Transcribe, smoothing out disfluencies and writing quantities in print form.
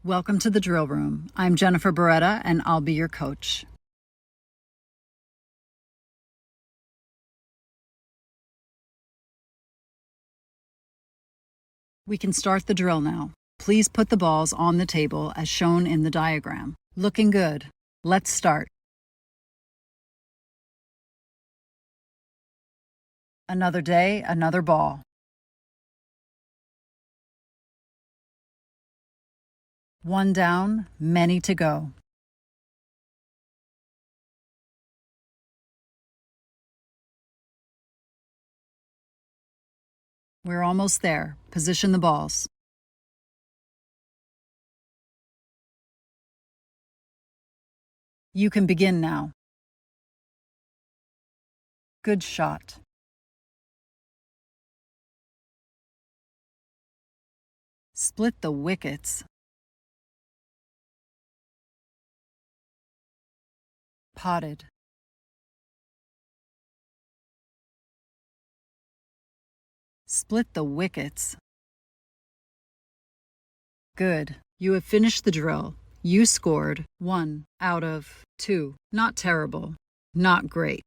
Welcome to the Drill Room. I'm Jennifer Beretta, and I'll be your coach. We can start the drill now. Please put the balls on the table as shown in the diagram. Looking good. Let's start. Another day, another ball. One down, many to go. We're almost there. Position the balls. You can begin now. Good shot. Split the wickets. Potted. Split the wickets. Good. You have finished the drill. You scored 1 out of 2. Not terrible. Not great.